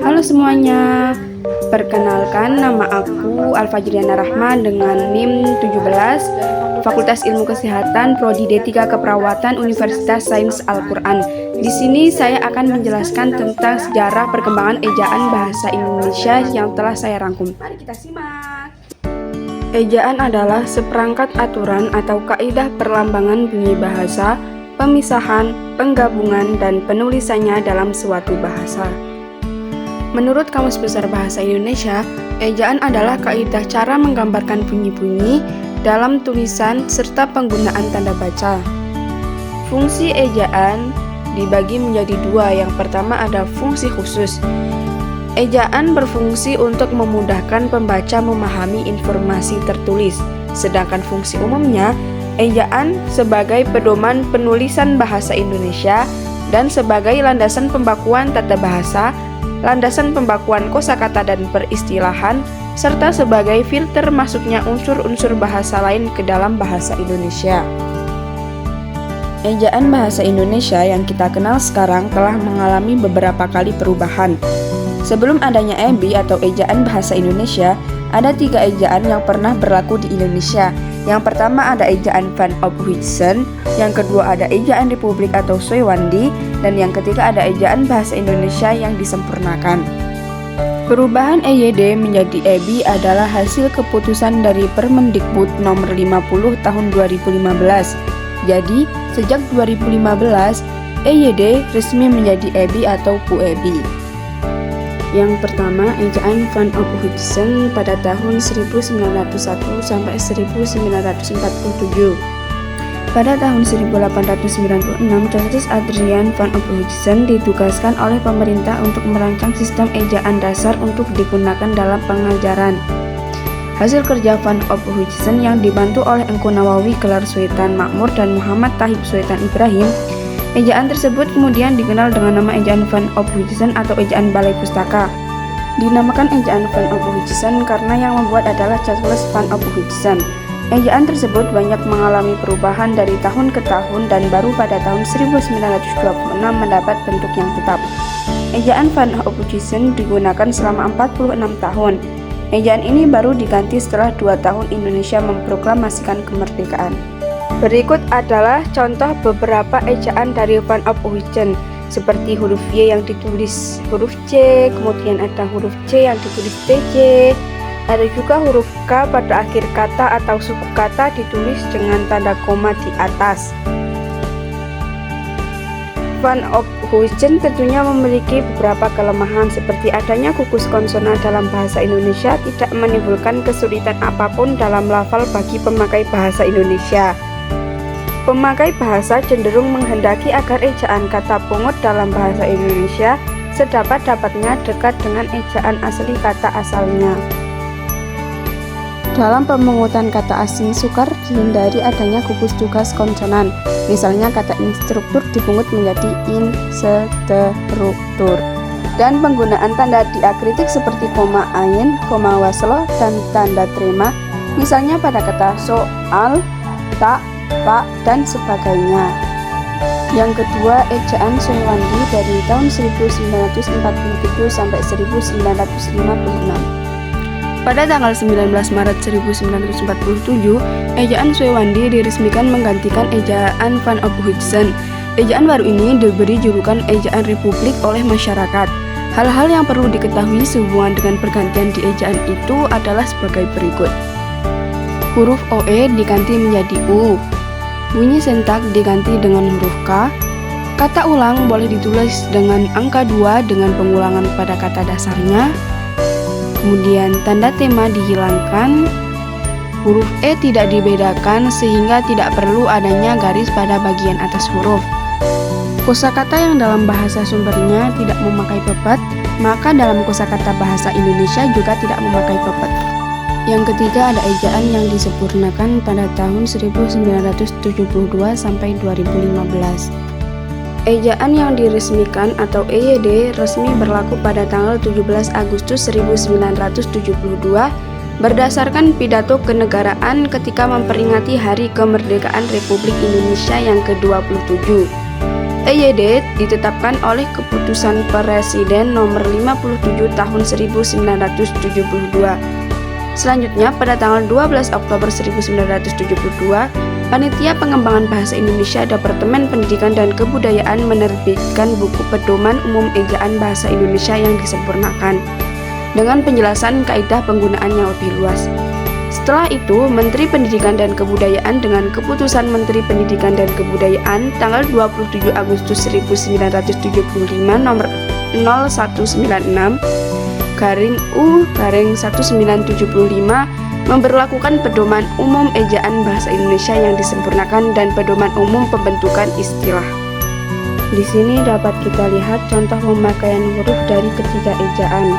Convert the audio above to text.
Halo semuanya, perkenalkan nama aku Alfajriana Rahma dengan NIM 17, Fakultas Ilmu Kesehatan, Prodi D3 Keperawatan, Universitas Sains Al-Quran. Di sini saya akan menjelaskan tentang sejarah perkembangan ejaan bahasa Indonesia yang telah saya rangkum. Mari kita simak. Ejaan adalah seperangkat aturan atau kaidah perlambangan bunyi bahasa, pemisahan, penggabungan, dan penulisannya dalam suatu bahasa. Menurut Kamus Besar Bahasa Indonesia, ejaan adalah kaidah cara menggambarkan bunyi-bunyi dalam tulisan serta penggunaan tanda baca. Fungsi ejaan dibagi menjadi dua. Yang pertama ada fungsi khusus. Ejaan berfungsi untuk memudahkan pembaca memahami informasi tertulis, sedangkan fungsi umumnya, ejaan sebagai pedoman penulisan bahasa Indonesia dan sebagai landasan pembakuan tata bahasa, landasan pembakuan kosakata dan peristilahan, serta sebagai filter masuknya unsur-unsur bahasa lain ke dalam bahasa Indonesia. Ejaan bahasa Indonesia yang kita kenal sekarang telah mengalami beberapa kali perubahan. Sebelum adanya EBI atau Ejaan Bahasa Indonesia, ada 3 ejaan yang pernah berlaku di Indonesia. Yang pertama ada Ejaan Van Ophuijsen, yang kedua ada Ejaan Republik atau Soewandi, dan yang ketiga ada Ejaan Bahasa Indonesia yang disempurnakan. Perubahan EYD menjadi EBI adalah hasil keputusan dari Permendikbud nomor 50 tahun 2015. Jadi, sejak 2015, EYD resmi menjadi EBI atau PUEBI. Yang pertama, Ejaan Van Ophuijsen pada tahun 1901 sampai 1947. Pada tahun 1896, Dr. Adriaan Van Ophuijsen ditugaskan oleh pemerintah untuk merancang sistem ejaan dasar untuk digunakan dalam pengajaran. Hasil kerja Van Ophuijsen yang dibantu oleh Engku Nawawi, Gelar Sultan Makmur, dan Muhammad Tahib Sultan Ibrahim, ejaan tersebut kemudian dikenal dengan nama Ejaan Van Ophuijsen atau Ejaan Balai Pustaka. Dinamakan Ejaan Van Ophuijsen karena yang membuat adalah Charles Van Ophuijsen. Ejaan tersebut banyak mengalami perubahan dari tahun ke tahun dan baru pada tahun 1926 mendapat bentuk yang tetap. Ejaan Van Ophuijsen digunakan selama 46 tahun. Ejaan ini baru diganti setelah 2 tahun Indonesia memproklamasikan kemerdekaan. Berikut adalah contoh beberapa ejaan dari Van Ophuijsen, seperti huruf Y yang ditulis huruf C, kemudian ada huruf C yang ditulis TJ, ada juga huruf K pada akhir kata atau suku kata ditulis dengan tanda koma di atas. Van Ophuijsen tentunya memiliki beberapa kelemahan, seperti adanya gugus konsonan dalam bahasa Indonesia tidak menimbulkan kesulitan apapun dalam lafal bagi pemakai bahasa Indonesia. Pemakai bahasa cenderung menghendaki agar ejaan kata pungut dalam bahasa Indonesia sedapat-dapatnya dekat dengan ejaan asli kata asalnya. Dalam pemungutan kata asing sukar dihindari adanya gugus tugas konsonan. Misalnya kata instruktur dipungut menjadi instruktur. Dan penggunaan tanda diakritik seperti koma ain, koma waslo, dan tanda terima. Misalnya pada kata soal, tak, pak, dan sebagainya. Yang kedua, ejaan Soewandi dari tahun 1947 sampai 1956. Pada tanggal 19 Maret 1947, ejaan Soewandi diresmikan menggantikan ejaan Van Ophuijsen. Ejaan baru ini diberi julukan Ejaan Republik oleh masyarakat. Hal-hal yang perlu diketahui sehubungan dengan pergantian di ejaan itu adalah sebagai berikut. Huruf OE diganti menjadi U. Bunyi sentak diganti dengan huruf K. Kata ulang boleh ditulis dengan angka 2 dengan pengulangan pada kata dasarnya. Kemudian tanda tema dihilangkan. Huruf E tidak dibedakan sehingga tidak perlu adanya garis pada bagian atas huruf. Kosakata yang dalam bahasa sumbernya tidak memakai pepet, maka dalam kosakata bahasa Indonesia juga tidak memakai pepet. Yang ketiga ada ejaan yang disempurnakan pada tahun 1972 sampai 2015. Ejaan yang diresmikan atau EYD resmi berlaku pada tanggal 17 Agustus 1972 berdasarkan pidato kenegaraan ketika memperingati Hari Kemerdekaan Republik Indonesia yang ke-27. EYD ditetapkan oleh Keputusan Presiden Nomor 57 Tahun 1972. Selanjutnya, pada tanggal 12 Oktober 1972, Panitia Pengembangan Bahasa Indonesia Departemen Pendidikan dan Kebudayaan menerbitkan buku Pedoman Umum Ejaan Bahasa Indonesia yang disempurnakan, dengan penjelasan kaidah penggunaan yang lebih luas. Setelah itu, Menteri Pendidikan dan Kebudayaan dengan Keputusan Menteri Pendidikan dan Kebudayaan tanggal 27 Agustus 1975 nomor 0196/U/1975 memberlakukan Pedoman Umum Ejaan Bahasa Indonesia yang disempurnakan dan Pedoman Umum Pembentukan Istilah. Di sini dapat kita lihat contoh pemakaian huruf dari ketiga ejaan.